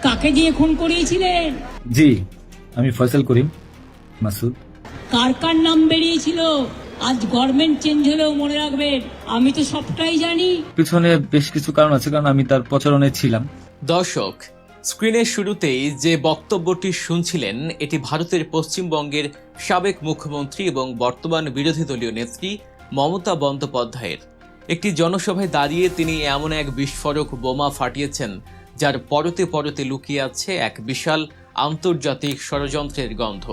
কাকে দিয়ে খুন করিয়েছিলেন? জি, আমি ফয়সাল করিম মাসুদ। কার কার নাম বেরিয়েছিল? আজ গভর্নমেন্ট চেঞ্জ হলেও মনে রাখবেন, আমি তো সবটাই জানি। পিছনে বেশ কিছু কারণ আছে, কারণ আমি তার প্রচারণে ছিলাম। দর্শক, স্ক্রিনের শুরুতেই যে বক্তব্যটি শুনছিলেন এটি ভারতের পশ্চিমবঙ্গের সাবেক মুখ্যমন্ত্রী এবং বর্তমান বিরোধী দলীয় নেত্রী মমতা বন্দ্যোপাধ্যায়ের। একটি জনসভায় দাঁড়িয়ে তিনি এমন এক বিস্ফোরক বোমা ফাটিয়েছেন যার পরতে পরতে লুকিয়ে আছে এক বিশাল আন্তর্জাতিক ষড়যন্ত্রের গন্ধ।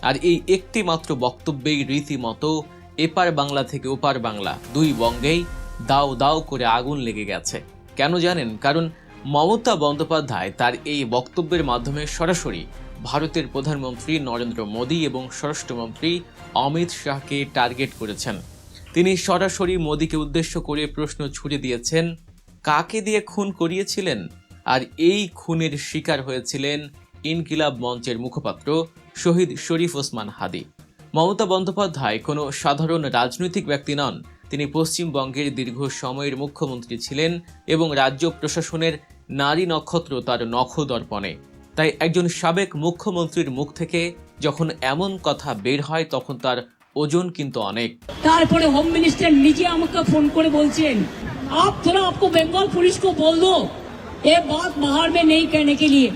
আর এই একটি মাত্র বক্তব্যেই রীতিমতো এপার বাংলা থেকে ওপার বাংলা দুই বঙ্গেই দাও দাও করে আগুন লেগে গেছে। কেন জানেন? কারণ মমতা বন্দ্যোপাধ্যায় তার এই বক্তব্যের মাধ্যমে সরাসরি ভারতের প্রধানমন্ত্রী নরেন্দ্র মোদী এবং স্বরাষ্ট্রমন্ত্রী অমিত শাহকে টার্গেট করেছেন। তিনি সরাসরি মোদীকে উদ্দেশ্য করে প্রশ্ন ছুড়ে দিয়েছেন, কাকে দিয়ে খুন করিয়েছিলেন? আর এই খুনের শিকার হয়েছিলেন ইনকিলাব মঞ্চের মুখপাত্র শহীদ শরীফ ওসমান হাদি। মমতা বন্দ্যোপাধ্যায় কোনো সাধারণ রাজনৈতিক ব্যক্তি নন। তিনি পশ্চিমবঙ্গের দীর্ঘ সময়ের মুখ্যমন্ত্রী ছিলেন এবং রাজ্য প্রশাসনের নারী নক্ষত্র তার নখদর্পণে। তাই একজন সাবেক মুখ্যমন্ত্রীর মুখ থেকে যখন এমন কথা বের হয় তখন তার ওজন কিন্তু অনেক। তারপরে হোম মিনিস্টার নিজে আমাকে ফোন করে বলছেন, आप थोड़ा आपको बंगाल पुलिस को बोल दो, ये बात बाहर में नहीं कहने के लिए,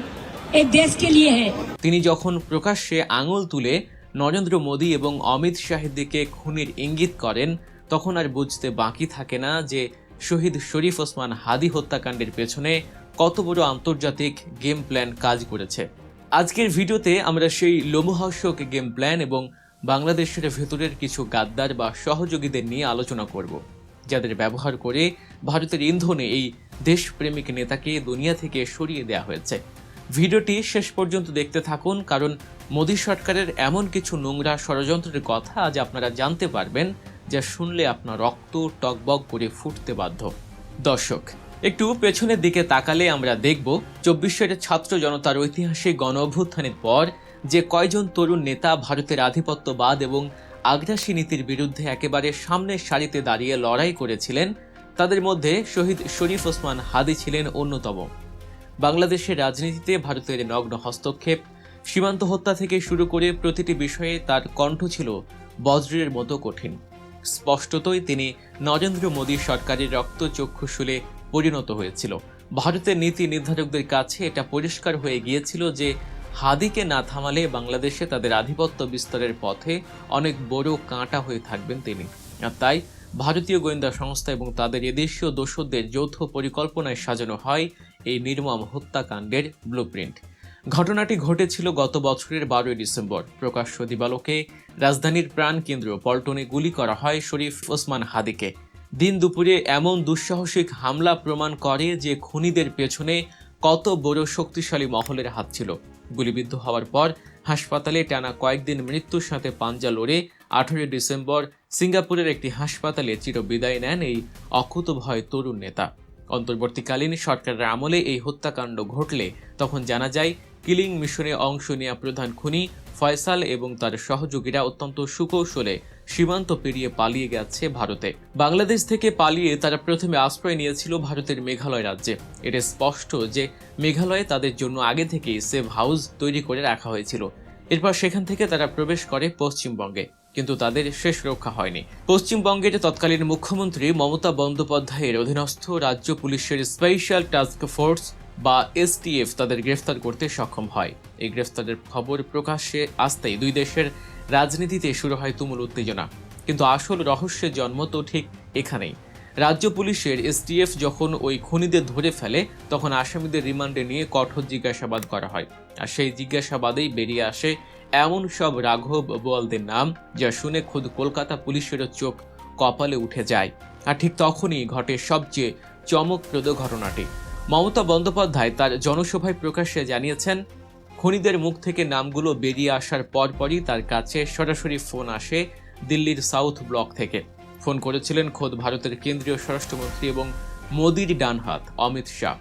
ये देश के लिए है। তিনি যখন প্রকাশ্যে আঙুল তুলে নরেন্দ্র মোদী এবং অমিত শাহের দিকে খুনের ইঙ্গিত করেন তখন আর বুঝতে বাকি থাকে না যে শহীদ শরীফ ওসমান হাদি হত্যাকাণ্ডের পেছনে কত বড় আন্তর্জাতিক গেম প্ল্যান কাজ করেছে। আজকের ভিডিওতে আমরা সেই লোমহর্ষক গেম প্ল্যান এবং বাংলাদেশের ভেতরের কিছু গাদ্দার বা সহযোগীদের নিয়ে আলোচনা করব, যাদের ব্যবহার করে ভারতের ইন্ধনে এই দেশপ্রেমিক নেতাকে দুনিয়া থেকে সরিয়ে দেওয়া হয়েছে। ভিডিওটি শেষ পর্যন্ত দেখতে থাকুন, কারণ মোদী সরকারের এমন কিছু নোংরা ষড়যন্ত্রের কথা আজ আপনারা জানতে পারবেন যা শুনলে আপনার রক্ত টকবক করে ফুটতে বাধ্য। দর্শক, একটু পেছনের দিকে তাকালে আমরা দেখব 24-এর ছাত্র জনতার ঐতিহাসিক গণ অভ্যুত্থানের পর যে কয়জন তরুণ নেতা ভারতের আধিপত্যবাদ এবং আগ্রাসী নীতির বিরুদ্ধে একেবারে সামনের সারিতে দাঁড়িয়ে লড়াই করেছিলেন তাদের মধ্যে শহীদ শরীফ ওসমান হাদি ছিলেন অন্যতম। বাংলাদেশের রাজনীতিতে ভারতের নগ্ন হস্তক্ষেপ, সীমান্ত হত্যা থেকে শুরু করে প্রতিটি বিষয়ে তার কণ্ঠ ছিল বজ্রের মতো কঠিন। স্পষ্টতই তিনি নরেন্দ্র মোদী সরকারের রক্তচক্ষুশূলে পরিণত হয়েছিল। ভারতের নীতি নির্ধারকদের কাছে এটা পরিষ্কার হয়ে গিয়েছিল যে হাদিকে না থামালে বাংলাদেশে তাদের আধিপত্য বিস্তারের পথে অনেক বড় কাঁটা হয়ে থাকবেন তিনি। আর তাই ভারতীয় গোয়েন্দা সংস্থা এবং তাদের এদেশীয় দোসরদের যৌথ পরিকল্পনায় সাজানো হয় এই নির্মম হত্যাকাণ্ডের ব্লুপ্রিন্ট। ঘটনাটি ঘটেছিল গত বছরের 12ই ডিসেম্বর। প্রকাশ্য দিবালোকে রাজধানীর প্রাণকেন্দ্র পল্টনে গুলি করা হয় শরীফ ওসমান হাদিকে। দিন দুপুরে এমন দুঃসাহসিক হামলা প্রমাণ করে যে খুনিদের পেছনে কত বড় শক্তিশালী মহলের হাত ছিল। গুলিবিদ্ধ হওয়ার পর হাসপাতালে টানা কয়েকদিন মৃত্যুর সাথে পাঞ্জা লড়ে 18 ডিসেম্বর সিঙ্গাপুরের একটি হাসপাতালে চিরবিদায় নেন এই অকুতভয় তরুণ নেতা। অন্তর্বর্তীকালীন সরকারের আমলে এই হত্যাকাণ্ড ঘটলে তখন জানা যায় কিলিং মিশনে অংশ নেওয়া প্রধান খুনি ফয়সাল এবং তার সহযোগীরা অত্যন্ত সুকৌশলে সীমান্ত পেরিয়ে পালিয়ে গেছে ভারতে। বাংলাদেশ থেকে পালিয়ে তারা প্রথমে আশ্রয় নিয়েছিল ভারতের মেঘালয় রাজ্যে। এটা স্পষ্ট যে মেঘালয়ে তাদের জন্য আগে থেকেই সেভ হাউস তৈরি করে রাখা হয়েছিল। এরপর সেখান থেকে তারা প্রবেশ করে পশ্চিমবঙ্গে, কিন্তু তাদের শেষ রক্ষা হয়নি। পশ্চিমবঙ্গের তৎকালীন মুখ্যমন্ত্রী মমতা বন্দ্যোপাধ্যায়ের অধীনস্থ রাজ্য পুলিশের স্পেশাল টাস্ক ফোর্স বা এসটিএফ তাদের গ্রেফতার করতে সক্ষম হয়। এই গ্রেফতারের খবর প্রকাশ্যে আসতেই দুই দেশের রাজনীতিতে শুরু হয় তুমুল উত্তেজনা। কিন্তু আসল রহস্যের জন্ম তো ঠিক এখানেই। রাজ্য পুলিশের এসটিএফ যখন ওই খুনিদের ধরে ফেলে তখন আসামিদের রিমান্ডে নিয়ে কঠোর জিজ্ঞাসাবাদ করা হয়। আর সেই জিজ্ঞাসাবাদেই বেরিয়ে আসে এমন সব রাঘব বোয়ালদের নাম যা শুনে খোদ কলকাতা পুলিশেরও চোখ কপালে উঠে যায়। আর ঠিক তখনই ঘটে সবচেয়ে চমকপ্রদ ঘটনাটি। মমতা বন্দ্যোপাধ্যায় তার জনসভায় প্রকাশ্যে জানিয়েছেন, খুনিদের মুখ থেকে নামগুলো বেরিয়ে আসার পরপরই তার কাছে সরাসরি ফোন আসে দিল্লির সাউথ ব্লক থেকে। ফোন করেছিলেন খোদ ভারতের কেন্দ্রীয় স্বরাষ্ট্রমন্ত্রী এবং মোদীর ডান হাত অমিত শাহ।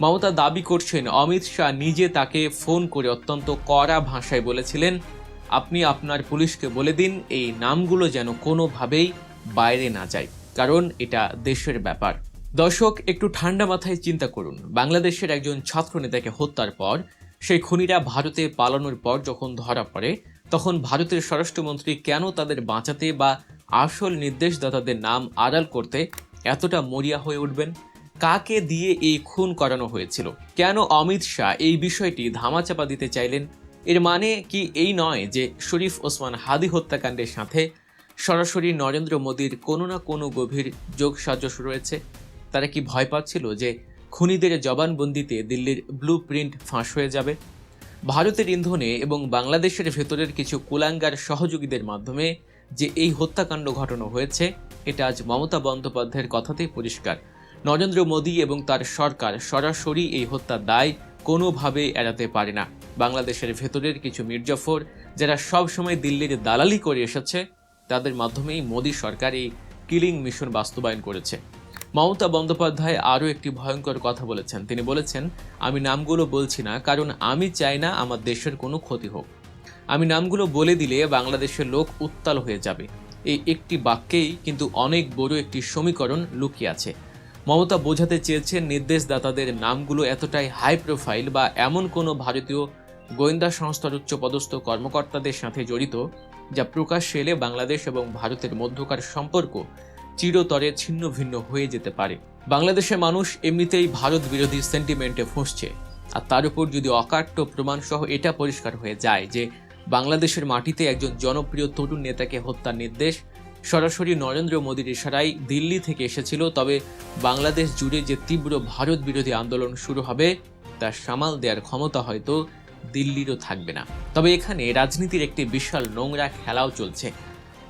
মমতা দাবি করছেন অমিত শাহ নিজে তাকে ফোন করে অত্যন্ত কড়া ভাষায় বলেছিলেন, আপনি আপনার পুলিশকে বলে দিন এই নামগুলো যেন কোনোভাবেই বাইরে না যায়, কারণ এটা দেশের ব্যাপার। দর্শক, একটু ঠান্ডা মাথায় চিন্তা করুন, বাংলাদেশের একজন ছাত্র নেতাকে হত্যার পর সেই খুনিরা ভারতে পালানোর পর যখন ধরা পড়ে, তখন ভারতের স্বরাষ্ট্রমন্ত্রী কেন তাদের বাঁচাতে বা আসল নির্দেশদাতাদের নাম আড়াল করতে এতটা মরিয়া হয়ে উঠবেন? কাকে দিয়ে এই খুন করানো হয়েছিল? কেন অমিত শাহ এই বিষয়টি ধামাচাপা দিতে চাইলেন? এর মানে কি এই নয় যে শরীফ ওসমান হাদি হত্যাকাণ্ডের সাথে সরাসরি নরেন্দ্র মোদীর কোনো না কোনো গভীর যোগসাজশ রয়েছে? তারা কি ভয় পাচ্ছিল যে খুনিদের জবানবন্দিতে দিল্লির ব্লু প্রিন্ট ফাঁস হয়ে যাবে? ভারতের ইন্ধনে এবং বাংলাদেশের ভেতরের কিছু কুলাঙ্গার সহযোগীদের মাধ্যমে যে এই হত্যাকাণ্ড ঘটানো হয়েছে, এটা আজ মমতা বন্দ্যোপাধ্যায়ের কথাতেই পরিষ্কার। নরেন্দ্র মোদী এবং তার সরকার সরাসরি এই হত্যার দায় কোনোভাবে এড়াতে পারে না। বাংলাদেশের ভেতরের কিছু মির্জাফর, যারা সবসময় দিল্লির দালালি করে এসেছে, তাদের মাধ্যমেই মোদী সরকার এই কিলিং মিশন বাস্তবায়ন করেছে। মমতা বন্দ্যোপাধ্যায় আরও একটি ভয়ঙ্কর কথা বলেছেন। তিনি বলেছেন, আমি নামগুলো বলছি না কারণ আমি চাই না আমার দেশের কোনো ক্ষতি হোক। আমি নামগুলো বলে দিলে বাংলাদেশের লোক উত্তাল হয়ে যাবে। এই একটি বাক্যেই কিন্তু অনেক বড় একটি সমীকরণ লুকিয়ে আছে। মমতা বোঝাতে চেয়েছেন নির্দেশদাতাদের নামগুলো এতটাই হাই প্রোফাইল বা এমন কোনো ভারতীয় গোয়েন্দা সংস্থার উচ্চপদস্থ কর্মকর্তাদের সাথে জড়িত, যা প্রকাশ্যে এলে বাংলাদেশ এবং ভারতের মধ্যকার সম্পর্ক চিরতরে ছিন্ন ভিন্ন হয়ে যেতে পারে। বাংলাদেশের মানুষ এমনিতেই ভারত বিরোধী সেন্টিমেন্টে ফুঁসছে, আর তার উপর যদি অকাট্য প্রমাণ সহ এটা পরিষ্কার হয়ে যায় যে বাংলাদেশের মাটিতে একজন জনপ্রিয় তরুণ নেতাকে হত্যার নির্দেশ সরাসরি নরেন্দ্র মোদীর ইশারায় দিল্লি থেকে এসেছিল, তবে বাংলাদেশ জুড়ে যে তীব্র ভারত বিরোধী আন্দোলন শুরু হবে, তা সামাল দেওয়ার ক্ষমতা হয়তো দিল্লিরও থাকবে না। তবে এখানে রাজনীতির একটি বিশাল নোংরা খেলাও চলছে।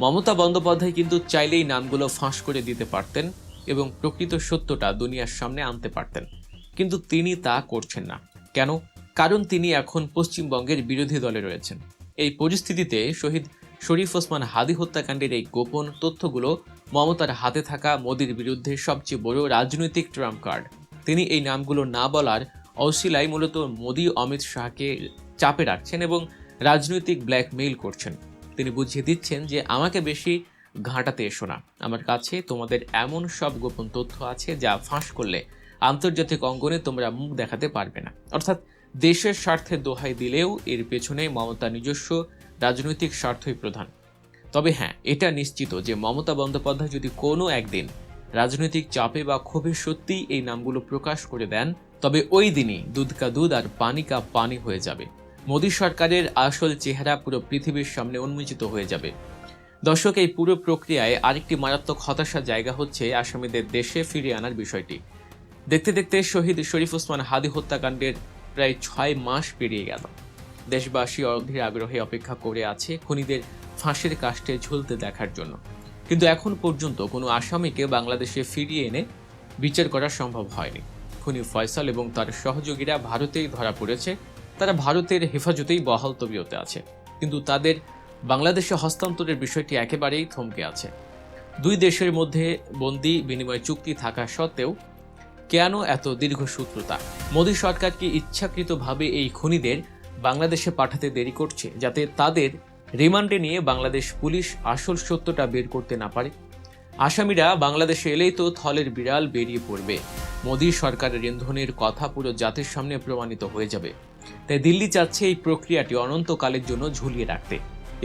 মমতা বন্দ্যোপাধ্যায় কিন্তু চাইলেই নামগুলো ফাঁস করে দিতে পারতেন এবং প্রকৃত সত্যটা দুনিয়ার সামনে আনতে পারতেন, কিন্তু তিনি তা করছেন না। কেন? কারণ তিনি এখন পশ্চিমবঙ্গের বিরোধী দলে রয়েছেন। এই পরিস্থিতিতে শহীদ শরীফ ওসমান হাদি হত্যাকাণ্ডের এই গোপন তথ্যগুলো মমতার হাতে থাকা মোদির বিরুদ্ধে সবচেয়ে বড় রাজনৈতিক ট্রাম্প কার্ড। তিনি এই নামগুলো না বলার অশিলায় মূলত মোদি অমিত শাহকে চাপে রাখছেন এবং রাজনৈতিক ব্ল্যাকমেইল করছেন। তিনি বুঝিয়ে দিচ্ছেন যে আমাকে বেশি ঘাঁটাতে এসো না, আমার কাছে তোমাদের এমন সব গোপন তথ্য আছে যা ফাঁস করলে আন্তর্জাতিক অঙ্গনে তোমরা মুখ দেখাতে পারবে না। অর্থাৎ দেশের স্বার্থে দোহাই দিলেও এর পেছনে মমতার নিজস্ব রাজনৈতিক স্বার্থই প্রধান। তবে হ্যাঁ, এটা নিশ্চিত যে মমতা বন্দ্যোপাধ্যায় যদি কোনো একদিন রাজনৈতিক চাপে বা ক্ষোভে সত্যিই এই নামগুলো প্রকাশ করে দেন, তবে ওই দিনই দুধ কা দুধ আর পানি কা পানি হয়ে যাবে। মোদী সরকারের আসল চেহারা পুরো পৃথিবীর সামনে উন্মোচিত হয়ে যাবে। দর্শক, এই পুরো প্রক্রিয়ায় আরেকটি মারাত্মক হতাশার জায়গা হচ্ছে আসামিদের দেশে ফিরিয়ে আনার বিষয়টি। দেখতে দেখতে শহীদ শরীফ ওসমান হাদি হত্যাকাণ্ডের প্রায় 6 মাস পেরিয়ে গেল। দেশবাসী অধীর আগ্রহে অপেক্ষা করে আছে খুনিদের ফাঁসির কাষ্ঠে ঝুলতে দেখার জন্য, কিন্তু এখন পর্যন্ত কোনো আসামিকে বাংলাদেশে ফিরিয়ে এনে বিচার করা সম্ভব হয়নি। খুনি ফয়সাল এবং তার সহযোগীরা ভারতেই ধরা পড়েছে। তারা ভারতের হেফাজতেই বহাল তবিয়তে আছে, কিন্তু তাদের বাংলাদেশে হস্তান্তরের বিষয়টি একেবারেই থমকে আছে। দুই দেশের মধ্যে বন্দি বিনিময় চুক্তি থাকা সত্ত্বেও কেন এত দীর্ঘসূত্রতা? মোদী সরকার কি ইচ্ছাকৃতভাবে এই খুনিদের বাংলাদেশে পাঠাতে দেরি করছে, যাতে তাদের রিমান্ডে নিয়ে বাংলাদেশ পুলিশ আসল সত্যটা বের করতে না পারে? আসামিরা বাংলাদেশে এলেই তো থলের বিড়াল বেরিয়ে পড়বে। মোদী সরকারের ইন্ধনের কথা পুরো জাতির সামনে প্রমাণিত হয়ে যাবে। তাই দিল্লি চাচ্ছে এই প্রক্রিয়াটি অনন্তকালের জন্য ঝুলিয়ে রাখতে।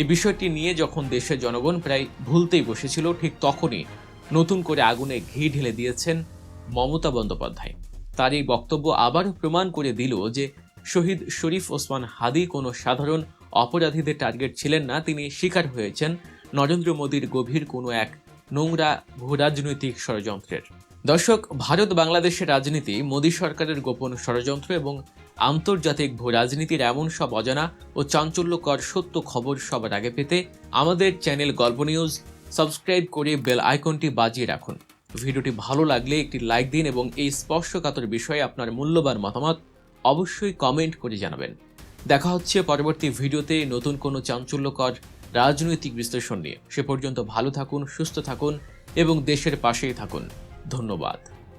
এই বিষয়টি নিয়ে যখন দেশের জনগণ প্রায় ভুলতেই বসেছিল, ঠিক তখনই নতুন করে আগুনে ঘি ঢেলে দিয়েছেন মমতা বন্দ্যোপাধ্যায়। তার এই বক্তব্য আবারও প্রমাণ করে দিল যে শহীদ শরীফ ওসমান হাদি কোনো সাধারণ অপরাধীদের টার্গেট ছিলেন না, তিনি শিকার হয়েছেন নরেন্দ্র মোদীর গভীর কোনো এক নোংরা ভূরাজনৈতিক ষড়যন্ত্রের। দর্শক, ভারত বাংলাদেশের রাজনীতি, মোদী সরকারের গোপন ষড়যন্ত্র এবং আন্তর্জাতিক ভূরাজনীতির এমন সব অজানা ও চাঞ্চল্যকর সত্য খবর সবার আগে পেতে আমাদের চ্যানেল গল্প নিউজ সাবস্ক্রাইব করে বেল আইকনটি বাজিয়ে রাখুন। ভিডিওটি ভালো লাগলে একটি লাইক দিন এবং এই স্পর্শকাতর বিষয়ে আপনার মূল্যবান মতামত অবশ্যই কমেন্ট করে জানাবেন। দেখা হচ্ছে পরবর্তী ভিডিওতে নতুন কোনো চাঞ্চল্যকর রাজনৈতিক বিশ্লেষণ নিয়ে। সে পর্যন্ত ভালো থাকুন, সুস্থ থাকুন এবং দেশের পাশেই থাকুন। ধন্যবাদ।